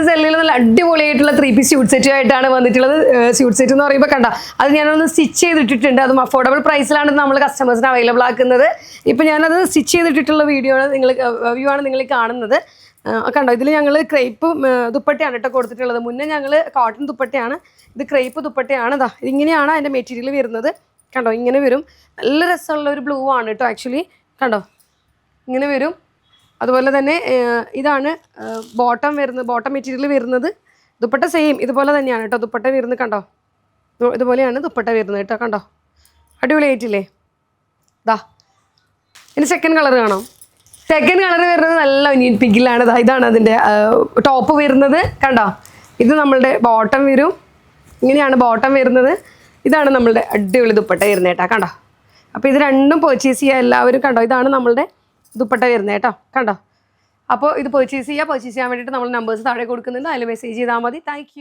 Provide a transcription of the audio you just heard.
സെല്ലിൽ നല്ല അടിപൊളിയായിട്ടുള്ള 3-piece സ്യൂട്ട് സെറ്റ് ആയിട്ടാണ് വന്നിട്ടുള്ളത്. സ്യൂട്ട് സെറ്റ് എന്ന് പറയുമ്പോൾ കണ്ട അത് ഞാനൊന്ന് സ്റ്റിച്ച് ചെയ്തിട്ടിട്ടുണ്ട്. അതും അഫോർഡബിൾ പ്രൈസിലാണ് നമ്മൾ കസ്റ്റമേഴ്സിന് അവൈലബിൾ ആക്കുന്നത്. ഇപ്പം ഞാനത് സ്റ്റിച്ച് ചെയ്തിട്ടുള്ള വ്യൂ ആണ് നിങ്ങൾ കാണുന്നത്. കണ്ടോ, ഇതിൽ ഞങ്ങൾ ക്രേപ്പ് ദുപ്പട്ടയാണ് കേട്ടോ കൊടുത്തിട്ടുള്ളത്. മുന്നേ ഞങ്ങൾ കോട്ടൺ ദുപ്പട്ടയാണ്, ഇത് ക്രേപ്പ് ദുപ്പട്ടയാണ്. ഇതാ ഇതിങ്ങനെയാണ് അതിൻ്റെ മെറ്റീരിയൽ വരുന്നത്. കണ്ടോ, ഇങ്ങനെ വരും. നല്ല രസമുള്ള ഒരു ബ്ലൂ ആണ് കേട്ടോ ആക്ച്വലി. കണ്ടോ, ഇങ്ങനെ വരും. അതുപോലെ തന്നെ ഇതാണ് ബോട്ടം വരുന്നത്, ബോട്ടം മെറ്റീരിയൽ വരുന്നത്. ദുപ്പട്ട സെയിം ഇതുപോലെ തന്നെയാണ് കേട്ടോ ദുപ്പട്ട വരുന്നത്. കണ്ടോ, ഇതുപോലെയാണ് ദുപ്പട്ട വരുന്നത് കേട്ടോ. കണ്ടോ, അടിപൊളിയായിട്ടില്ലേ? ദാ ഇനി സെക്കൻഡ് കളർ കാണാം. സെക്കൻഡ് കളർ വരുന്നത് നല്ല ഒനിയൻ പിങ്കിലാണ്. ഇതാണ് അതിൻ്റെ ടോപ്പ് വരുന്നത്. കണ്ടോ, ഇത് നമ്മളുടെ ബോട്ടം വരും. ഇങ്ങനെയാണ് ബോട്ടം വരുന്നത്. ഇതാണ് നമ്മളുടെ അടിപൊളി ദുപ്പട്ട വരുന്നത് കേട്ടോ. കണ്ടോ, അപ്പോൾ ഇത് രണ്ടും പർച്ചേസ് ചെയ്യുക എല്ലാവരും. കണ്ടോ, ഇതാണ് നമ്മളുടെ ദുപ്പട്ട വരുന്നത് കേട്ടോ. കണ്ടോ, അപ്പോൾ ഇത് പർച്ചേസ് ചെയ്യാൻ വേണ്ടിയിട്ട് നമ്മൾ നമ്പേഴ്സ് താഴെ കൊടുക്കുന്നുണ്ട്. അതിൽ മെസ്സേജ് ചെയ്താൽ മതി. താങ്ക്